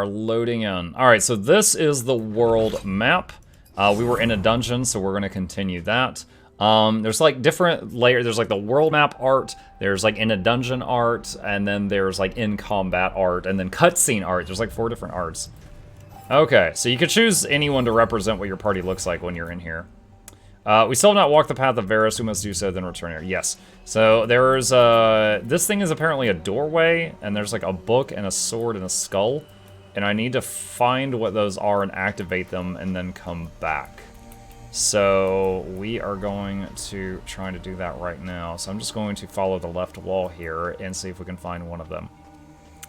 are loading in. Alright, so this is the world map. We were in a dungeon, so we're going to continue that. There's like different layers. There's like the world map art, there's like in a dungeon art, and then there's like in combat art, and then cutscene art. There's like 4 different arts. Okay, so you could choose anyone to represent what your party looks like when you're in here. We still have not walked the path of Varus. We must do so, then return here. Yes. So there's this thing is apparently a doorway, and there's like a book and a sword and a skull, and I need to find what those are and activate them, and then come back. So we are going to try to do that right now. So I'm just going to follow the left wall here and see if we can find one of them.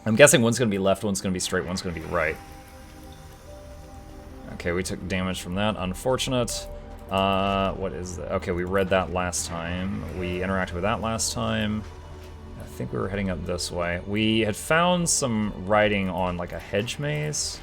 I'm guessing one's going to be left, one's going to be straight, one's going to be right. Okay, we took damage from that. Unfortunate. What is that? Okay, we read that last time. We interacted with that last time. I think we were heading up this way. We had found some writing on like a hedge maze.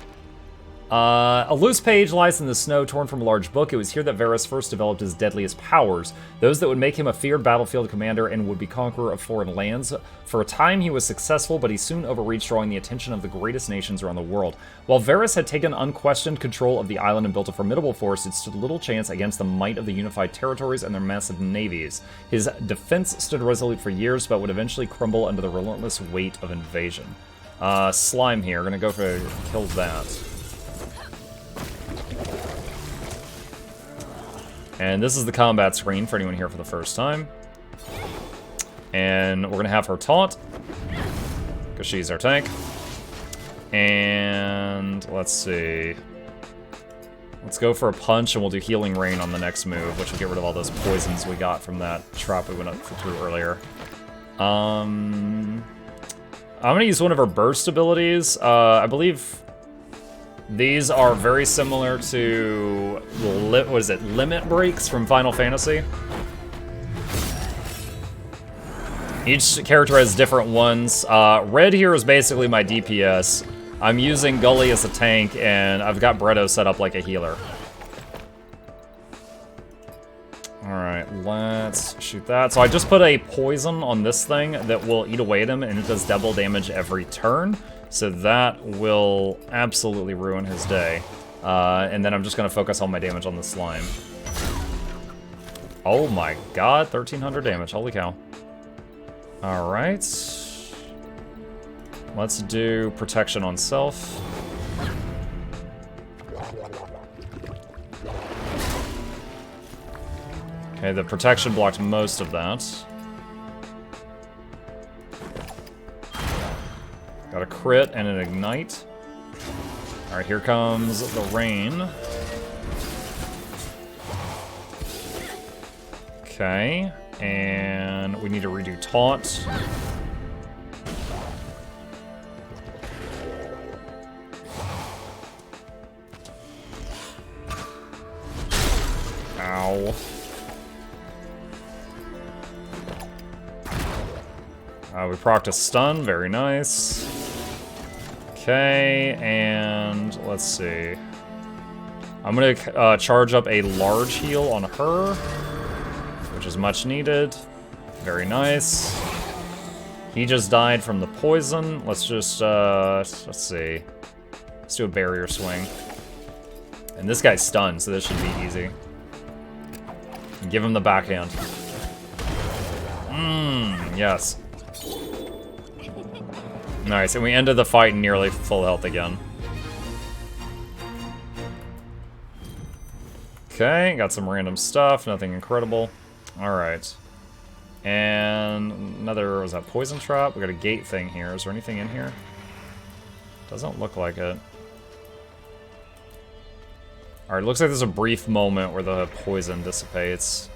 A loose page lies in the snow, torn from a large book. It was here that Varus first developed his deadliest powers, those that would make him a feared battlefield commander and would-be conqueror of foreign lands. For a time he was successful, but he soon overreached, drawing the attention of the greatest nations around the world. While Varus had taken unquestioned control of the island and built a formidable force, it stood little chance against the might of the unified territories and their massive navies. His defense stood resolute for years, but would eventually crumble under the relentless weight of invasion. Slime here. We're gonna go for kill that. And this is the combat screen for anyone here for the first time. And we're gonna have her taunt, because she's our tank. And let's see. Let's go for a punch, and we'll do Healing Rain on the next move, which will get rid of all those poisons we got from that trap we went up through earlier. I'm gonna use one of her burst abilities. I believe these are very similar to, what is it, Limit Breaks from Final Fantasy. Each character has different ones. Red here is basically my DPS. I'm using Gully as a tank, and I've got Bretto set up like a healer. Alright, let's shoot that. So I just put a poison on this thing that will eat away at him, and it does double damage every turn. So that will absolutely ruin his day. And then I'm just going to focus all my damage on the slime. Oh my god, 1300 damage. Holy cow. Alright. Let's do protection on self. Okay, the protection blocked most of that. Got a crit and an ignite. Alright, here comes the rain. Okay, and we need to redo taunt. Ow. We procced a stun, very nice. Okay, and let's see. I'm gonna charge up a large heal on her, which is much needed. Very nice. He just died from the poison. Let's just, let's see. Let's do a barrier swing. And this guy's stunned, so this should be easy. Give him the backhand. Yes. Nice, and we ended the fight nearly full health again. Okay, got some random stuff, nothing incredible. Alright. And another, was that poison trap? We got a gate thing here. Is there anything in here? Doesn't look like it. Alright, looks like there's a brief moment where the poison dissipates.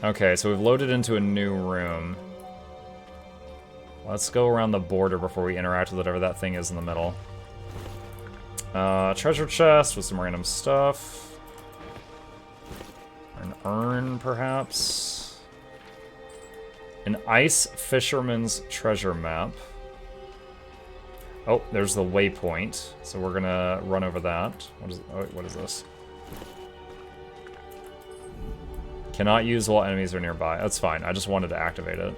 Okay, so we've loaded into a new room. Let's go around the border before we interact with whatever that thing is in the middle. Treasure chest with some random stuff. An urn, perhaps. An ice fisherman's treasure map. Oh, there's the waypoint. So we're gonna run over that. What is this? Cannot use while enemies are nearby. That's fine. I just wanted to activate it.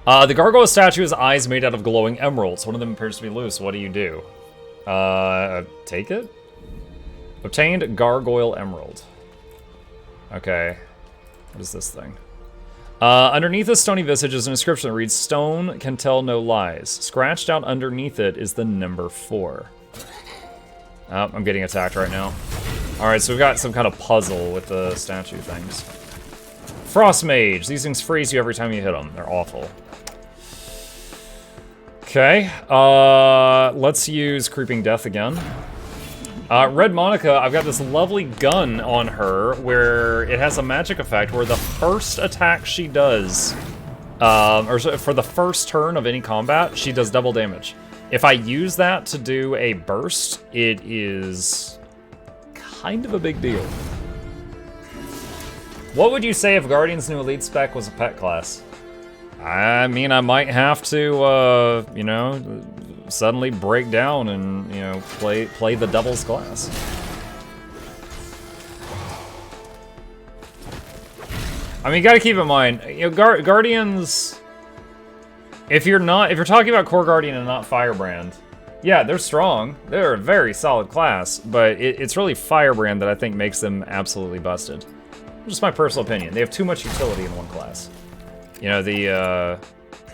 The gargoyle statue has eyes made out of glowing emeralds. One of them appears to be loose. What do you do? Take it? Obtained gargoyle emerald. Okay. What is this thing? Underneath the stony visage is an inscription that reads, "Stone can tell no lies." Scratched out underneath it is the number 4. Oh, I'm getting attacked right now. Alright, so we've got some kind of puzzle with the statue things. Frost Mage. These things freeze you every time you hit them. They're awful. Okay, let's use Creeping Death again. Red Monica, I've got this lovely gun on her where it has a magic effect where the first attack she does, or for the first turn of any combat, she does double damage. If I use that to do a burst, it is kind of a big deal. What would you say if Guardian's new elite spec was a pet class? I mean, I might have to, you know, suddenly break down and, you know, play the doubles class. I mean, you gotta keep in mind, you know, Guardians, if you're talking about Core Guardian and not Firebrand, yeah, they're strong. They're a very solid class, but it's really Firebrand that I think makes them absolutely busted. Just my personal opinion. They have too much utility in one class. You know, the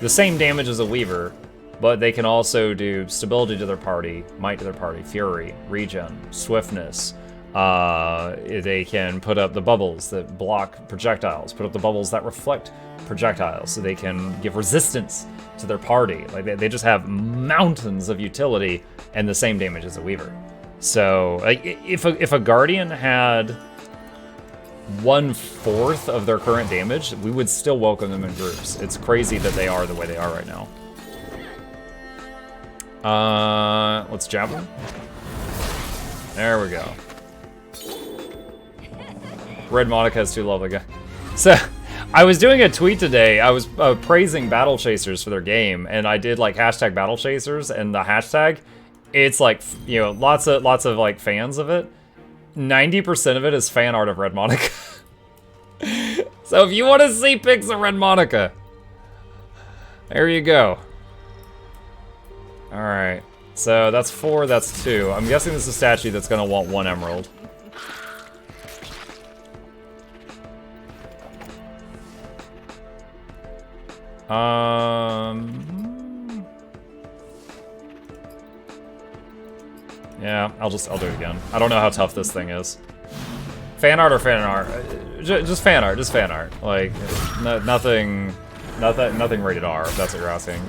same damage as a Weaver, but they can also do stability to their party, might to their party, fury, regen, swiftness. They can put up the bubbles that block projectiles, put up the bubbles that reflect projectiles, so they can give resistance to their party. Like they just have mountains of utility and the same damage as a Weaver. So, like, if a Guardian had 1/4 of their current damage, we would still welcome them in groups. It's crazy that they are the way they are right now. Let's jab them. There we go. Red Monica is too lovely, guy. So, I was doing a tweet today. I was praising Battle Chasers for their game, and I did like hashtag Battle Chasers, and the hashtag, it's like, you know, lots of like fans of it. 90% of it is fan art of Red Monica. So if you want to see pics of Red Monica, there you go. Alright, so that's 4, that's 2. I'm guessing this is a statue that's going to want 1 emerald. Yeah, I'll do it again. I don't know how tough this thing is. Fan art or fan art? Just fan art, just fan art. Like, nothing rated R, if that's what you're asking.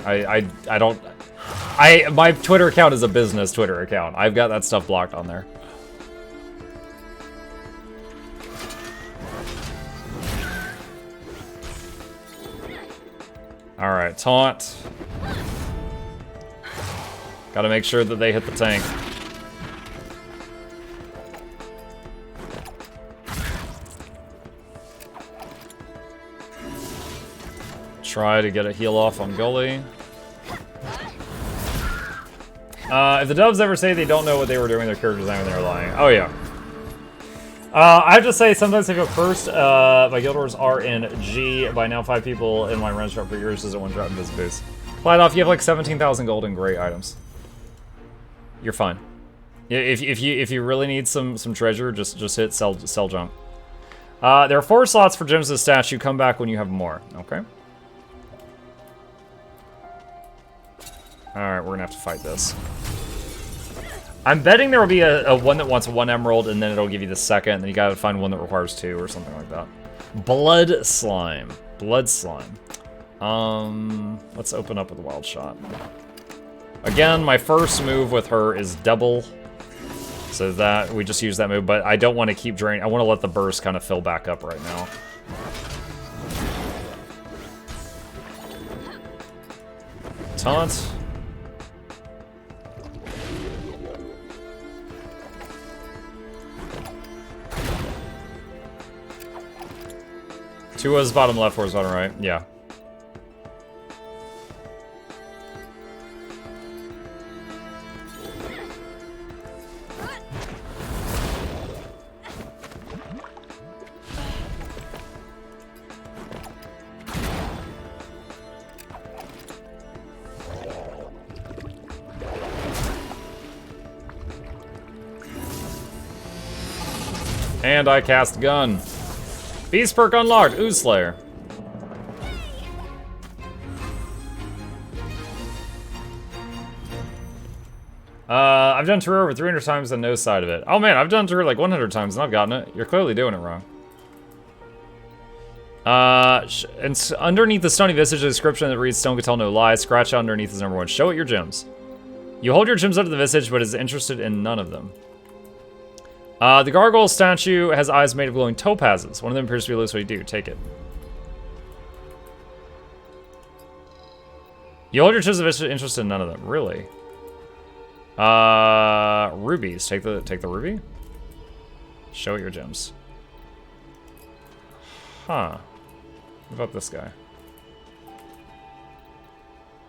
My Twitter account is a business Twitter account. I've got that stuff blocked on there. Alright, taunt. Gotta make sure that they hit the tank. Try to get a heal off on Gully. If the dubs ever say they don't know what they were doing their character design when they were lying. Oh yeah. I have to say, sometimes I feel cursed. My guild wars are in G. By now 5 people in my run shop for years is a one-drop invis boost. Flat off, you have like 17,000 gold and great items. You're fine. If you really need some treasure, just hit sell junk. There are 4 slots for gems of the statue. Come back when you have more. Okay. Alright, we're gonna have to fight this. I'm betting there will be a one that wants 1 emerald, and then it'll give you the second, and then you gotta find one that requires 2, or something like that. Blood Slime. Blood Slime. Let's open up with a wild shot. Again, my first move with her is double, so that we just use that move, but I don't want to keep draining. I want to let the burst kind of fill back up right now. Taunt. Two was bottom left, 4 is bottom right. Yeah. And I cast gun. Beast perk unlocked, Ooze Slayer. I've done Tour over 300 times and no side of it. Oh man, I've done Tour like 100 times and I've gotten it. You're clearly doing it wrong. And underneath the stony visage, a description that reads, "Stone can tell no lies." Scratch out underneath is number 1. Show it your gems. You hold your gems under the visage, but is interested in none of them. The gargoyle statue has eyes made of glowing topazes. One of them appears to be loose, so you do. Take it. You hold your gems of visage, interested in none of them. Really? Rubies. Take the ruby. Show it your gems. Huh. What about this guy?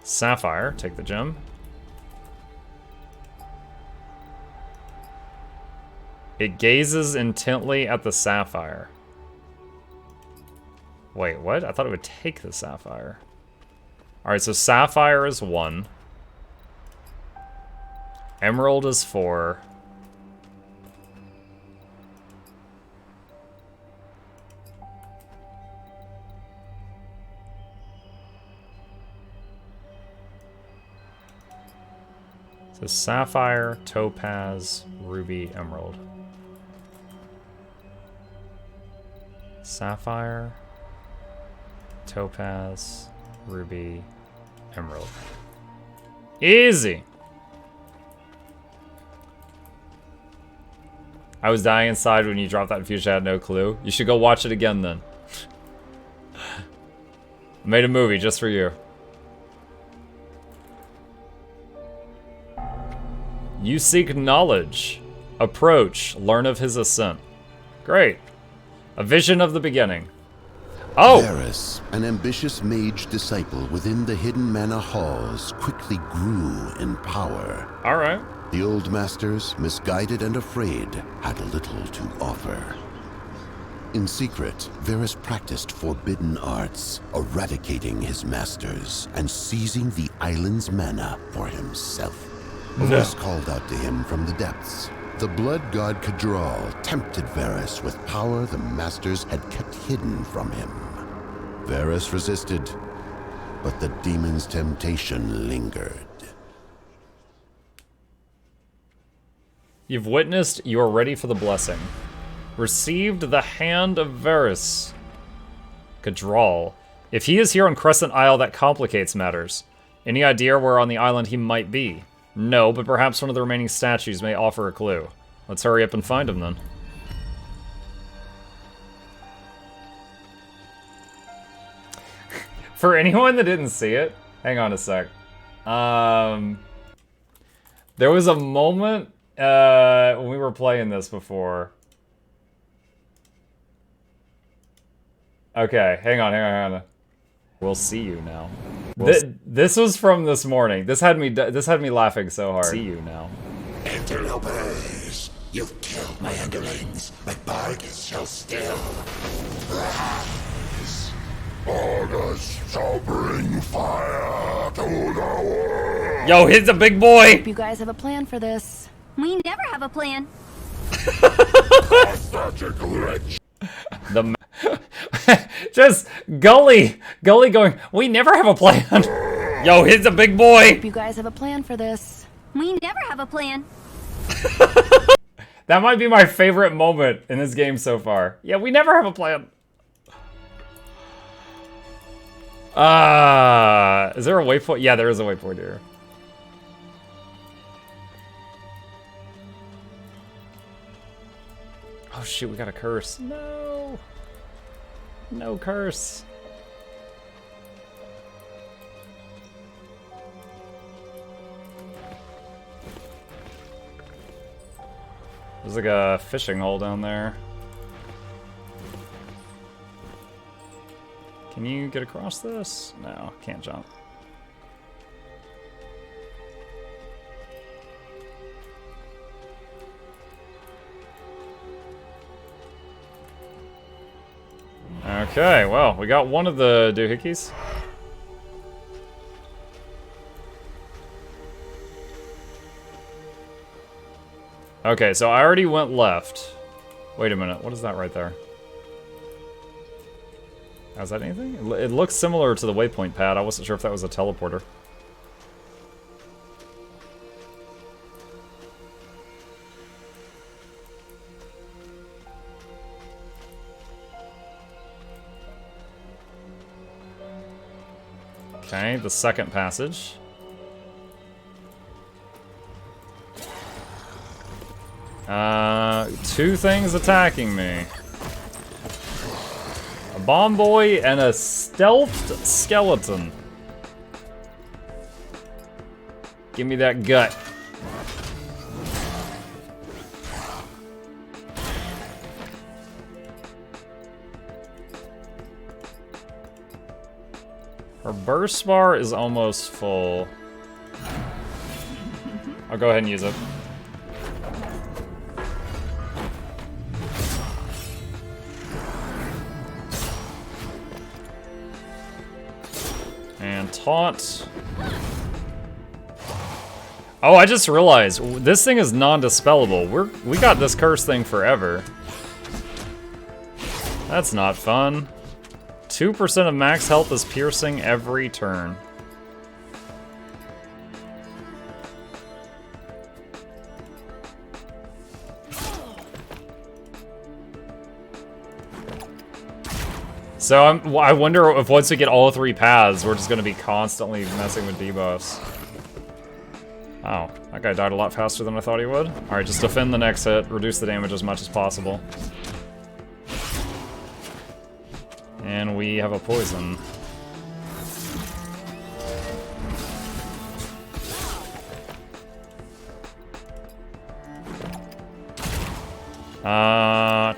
Sapphire. Take the gem. It gazes intently at the sapphire. Wait, what? I thought it would take the sapphire. Alright, so sapphire is 1. Emerald is 4. So sapphire, topaz, ruby, emerald. Sapphire, topaz, ruby, emerald. Easy! I was dying inside when you dropped that infusion. I had no clue. You should go watch it again then. I made a movie just for you. You seek knowledge. Approach. Learn of his ascent. Great. A vision of the beginning. Oh! Varus, an ambitious mage disciple within the hidden manor halls, quickly grew in power. Alright. The old masters, misguided and afraid, had little to offer. In secret, Varus practiced forbidden arts, eradicating his masters and seizing the island's mana for himself. A voice called out to him from the depths. The blood god Kadral tempted Varus with power the masters had kept hidden from him. Varus resisted, but the demon's temptation lingered. You've witnessed, you are ready for the blessing. Received the hand of Varus. Kadral. If he is here on Crescent Isle, that complicates matters. Any idea where on the island he might be? No, but perhaps one of the remaining statues may offer a clue. Let's hurry up and find him then. For anyone that didn't see it, hang on a sec. There was a moment when we were playing this before. Okay, hang on. We'll see you now. This was from this morning. This had me laughing so hard. See you now. Interlopers, you've killed my underlings. My bargains shall still rise. Orders shall bring fire to the world. Yo, he's a big boy. Hope you guys have a plan for this. We never have a plan. Pathetic wretch. Just Gully going, we never have a plan. Yo, he's a big boy. Hope you guys have a plan for this. We never have a plan. That might be my favorite moment in this game so far. Yeah, we never have a plan. Is there a waypoint? Yeah, there is a waypoint here. Oh shoot, we got a curse. No. No curse. There's like a fishing hole down there. Can you get across this? No, can't jump. Okay, well, we got one of the doohickeys. Okay, so I already went left. Wait a minute, what is that right there? Is that anything? It looks similar to the waypoint pad. I wasn't sure if that was a teleporter. Okay, the second passage. Two things attacking me. A bomb boy and a stealthed skeleton. Give me that gut. Her burst bar is almost full. I'll go ahead and use it. And taunt. Oh, I just realized this thing is non-dispellable. We got this curse thing forever. That's not fun. 2% of max health is piercing every turn. So I wonder if once we get all 3 paths, we're just going to be constantly messing with debuffs. Oh, that guy died a lot faster than I thought he would. Alright, just defend the next hit, reduce the damage as much as possible. And we have a poison.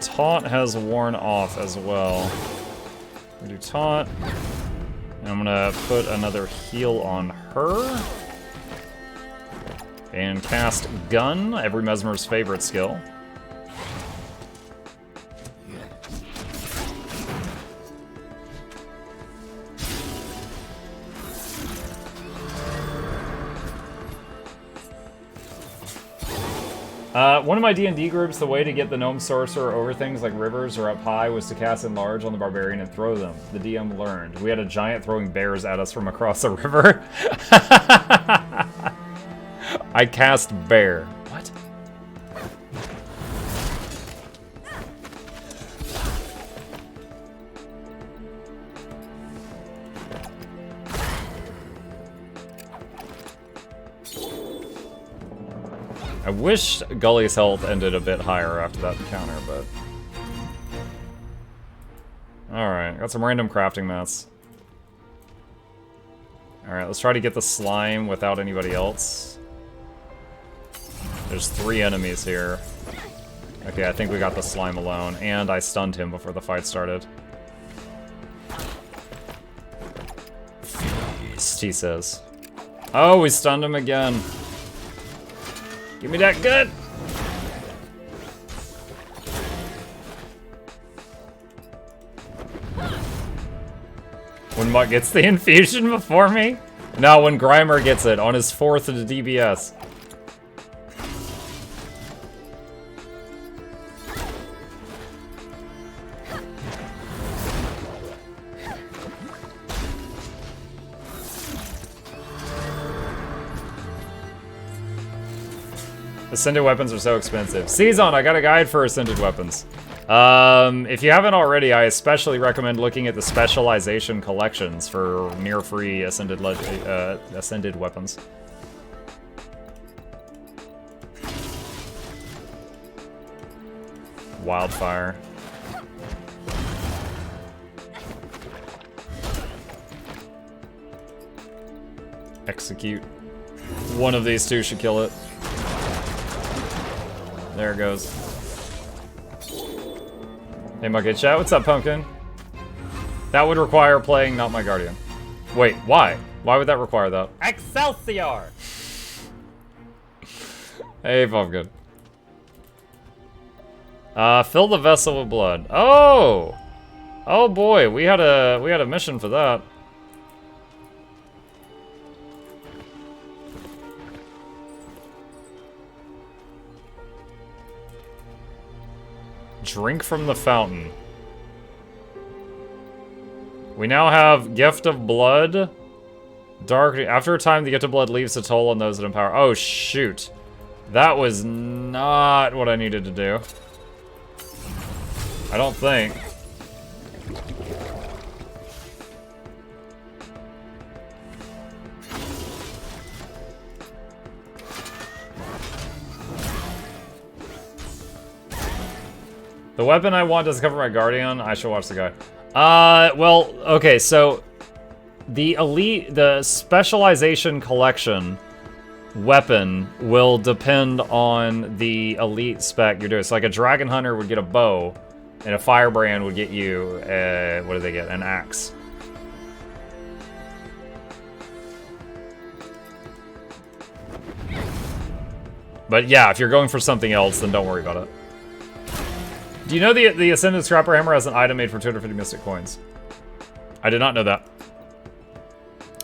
Taunt has worn off as well. We do taunt. And I'm gonna put another heal on her. And cast Gun, every Mesmer's favorite skill. One of my D&D groups, the way to get the Gnome Sorcerer over things like rivers or up high was to cast Enlarge on the Barbarian and throw them. The DM learned. We had a giant throwing bears at us from across the river. I cast Bear. What? I wish Gully's health ended a bit higher after that encounter, but... Alright, got some random crafting mats. Alright, let's try to get the slime without anybody else. There's 3 enemies here. Okay, I think we got the slime alone, and I stunned him before the fight started. Feast, he says. Oh, we stunned him again. Give me that gut! When Mutt gets the infusion before me? No, when Grimer gets it on his 4th of the DBS. Ascended weapons are so expensive. Season, I got a guide for ascended weapons. If you haven't already, I especially recommend looking at the specialization collections for near-free ascended weapons. Wildfire. Execute. One of these 2 should kill it. There it goes. Hey, Monkey Chat, what's up, Pumpkin? That would require playing Not My Guardian. Wait, why? Why would that require that? Excelsior! Hey, Pumpkin. Fill the vessel with blood. Oh! Oh boy, we had a mission for that. Drink from the fountain. We now have Gift of Blood. Dark. After a time, the Gift of Blood leaves a toll on those that empower. Oh, shoot. That was not what I needed to do. I don't think. The weapon I want doesn't cover my guardian. I should watch the guide. Well, okay, so the specialization collection weapon will depend on the elite spec you're doing. So like a dragon hunter would get a bow, and a firebrand would get you, what do they get? An axe. But yeah, if you're going for something else, then don't worry about it. Do you know the Ascended Scrapper Hammer has an item made for 250 Mystic Coins? I did not know that.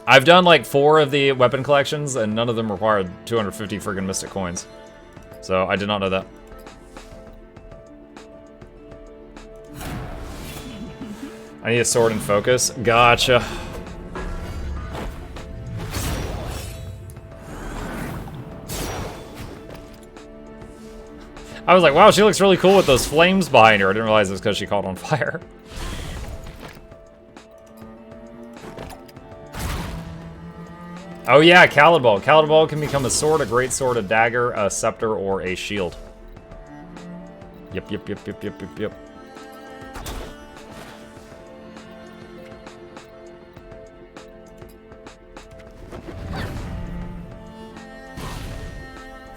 I've done like 4 of the weapon collections, and none of them required 250 friggin' Mystic Coins. So I did not know that. I need a sword and focus. Gotcha. I was like, wow, she looks really cool with those flames behind her. I didn't realize it was because she caught on fire. Oh yeah, Calibol. Calibol can become a sword, a great sword, a dagger, a scepter, or a shield. Yep.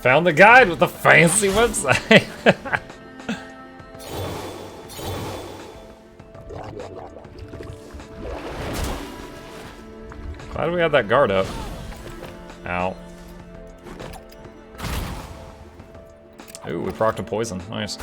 Found the guide with the fancy website. Glad we had that guard up. Ow. Ooh, we procced a poison. Nice.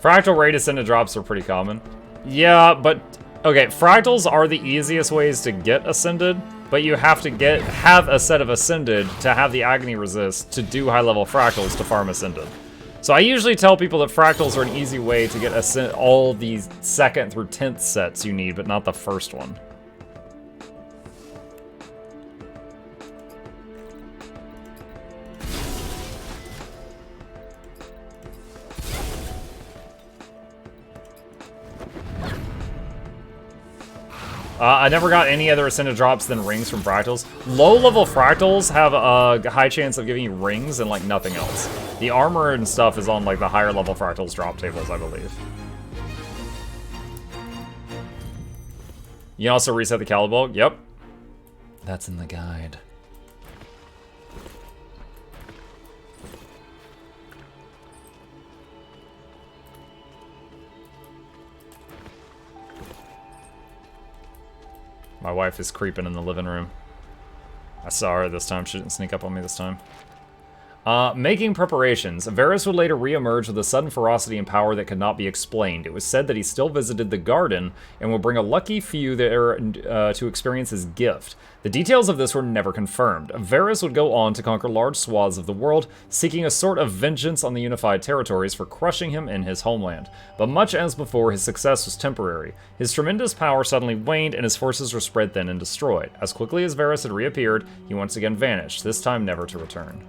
Fractal Ray Ascended drops are pretty common. Yeah, but okay, fractals are the easiest ways to get ascended, but you have to have a set of ascended to have the agony resist to do high level fractals to farm ascended. So I usually tell people that fractals are an easy way to get all these 2nd through 10th sets you need, but not the first one. I never got any other Ascended drops than rings from fractals. Low-level fractals have a high chance of giving you rings and, like, nothing else. The armor and stuff is on, like, the higher-level fractals drop tables, I believe. You can also reset the Calibol. Yep. That's in the guide. My wife is creeping in the living room. I saw her this time. She didn't sneak up on me this time. Making preparations. Varus would later re-emerge with a sudden ferocity and power that could not be explained. It was said that he still visited the garden and would bring a lucky few there to experience his gift. The details of this were never confirmed. Varus would go on to conquer large swaths of the world, seeking a sort of vengeance on the unified territories for crushing him in his homeland. But much as before, his success was temporary. His tremendous power suddenly waned and his forces were spread thin and destroyed. As quickly as Varus had reappeared, he once again vanished, this time never to return.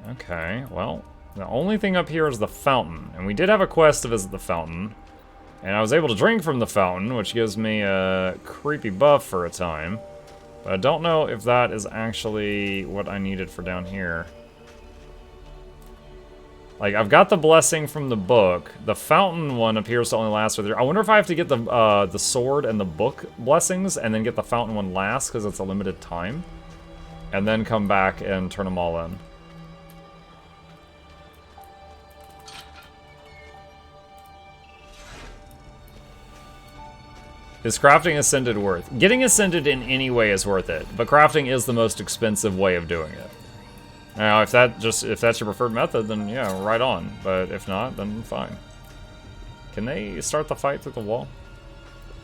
Okay, well, the only thing up here is the fountain. And we did have a quest to visit the fountain. And I was able to drink from the fountain, which gives me a creepy buff for a time. But I don't know if that is actually what I needed for down here. Like, I've got the blessing from the book. The fountain one appears to only last for I wonder if I have to get the sword and the book blessings and then get the fountain one last because it's a limited time. And then come back and turn them all in. Is crafting Ascended worth? Getting Ascended in any way is worth it, but crafting is the most expensive way of doing it. Now, if that's your preferred method, then yeah, right on. But if not, then fine. Can they start the fight through the wall?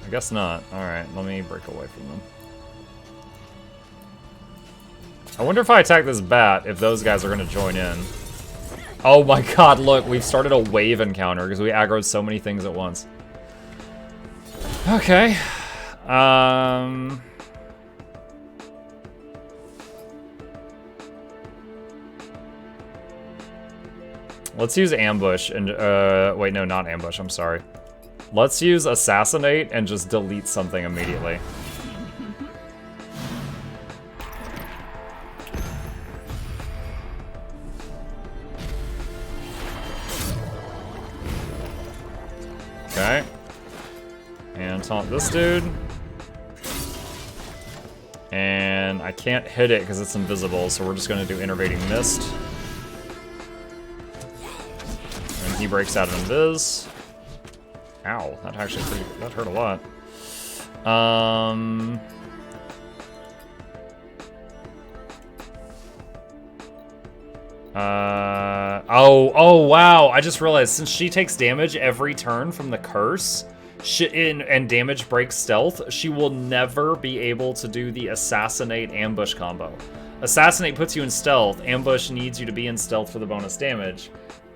I guess not. Alright, let me break away from them. I wonder if I attack this bat, if those guys are going to join in. Oh my god, look, we've started a wave encounter because we aggroed so many things at once. Okay. Let's use ambush and, wait, no, not ambush, I'm sorry. Let's use assassinate and just delete something immediately. Okay. And taunt this dude. And I can't hit it because it's invisible, so we're just gonna do Innervating Mist. And he breaks out of invis. Ow, that actually that hurt a lot. Oh wow, I just realized since she takes damage every turn from the curse, and damage breaks stealth, she will never be able to do the assassinate ambush combo. Assassinate puts you in stealth, ambush needs you to be in stealth for the bonus damage,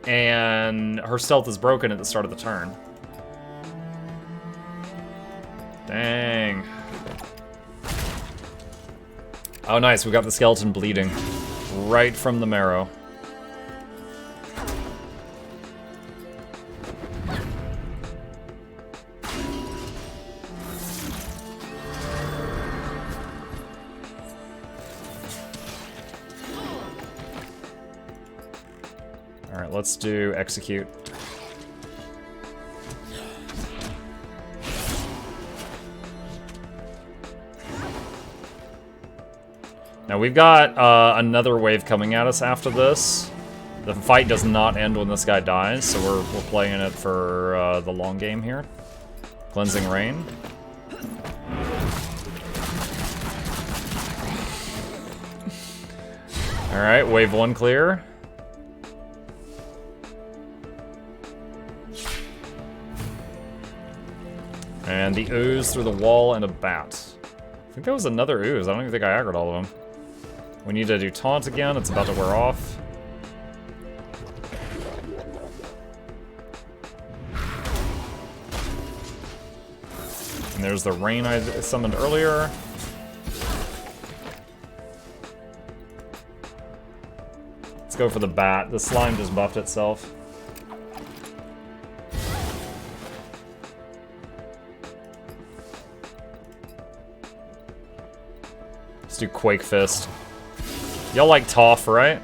and her stealth is broken at the start of the turn. Dang. Oh nice, we got the skeleton bleeding right from the marrow. Alright, let's do execute. Now we've got another wave coming at us after this. The fight does not end when this guy dies, so we're playing it for the long game here. Cleansing Rain. Alright, wave 1 clear. And the ooze through the wall and a bat. I think that was another ooze. I don't even think I aggroed all of them. We need to do taunt again. It's about to wear off. And there's the rain I summoned earlier. Let's go for the bat. The slime just buffed itself. Let's do Quake Fist. Y'all like Toph, right?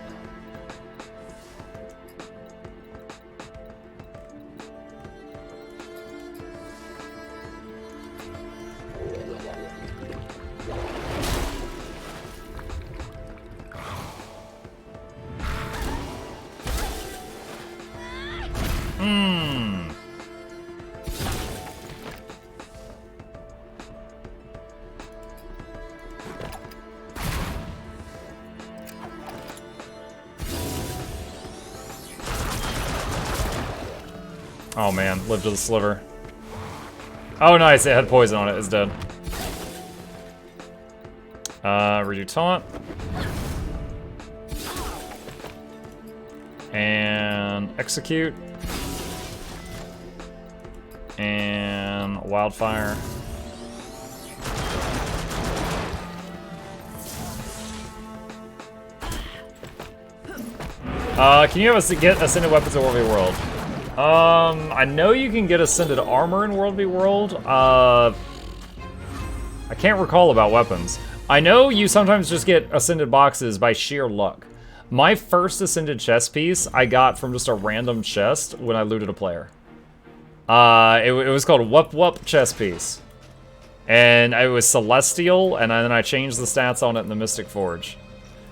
Oh man, live to the sliver. Oh nice, it had poison on it, it's dead. Redo taunt. And execute. And wildfire. Can you have get ascended weapons in World v. World? I know you can get ascended armor in World v. World. I can't recall about weapons. I know you sometimes just get ascended boxes by sheer luck. My first ascended chest piece I got from just a random chest when I looted a player. It was called Wup Wup chest piece. And it was Celestial, and then I changed the stats on it in the Mystic Forge.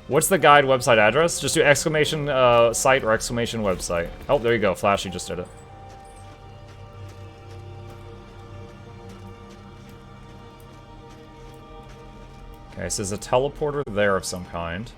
What's the guide website address? Just do exclamation site or exclamation website. Oh, there you go. Flashy just did it. Okay, so there's a teleporter there of some kind.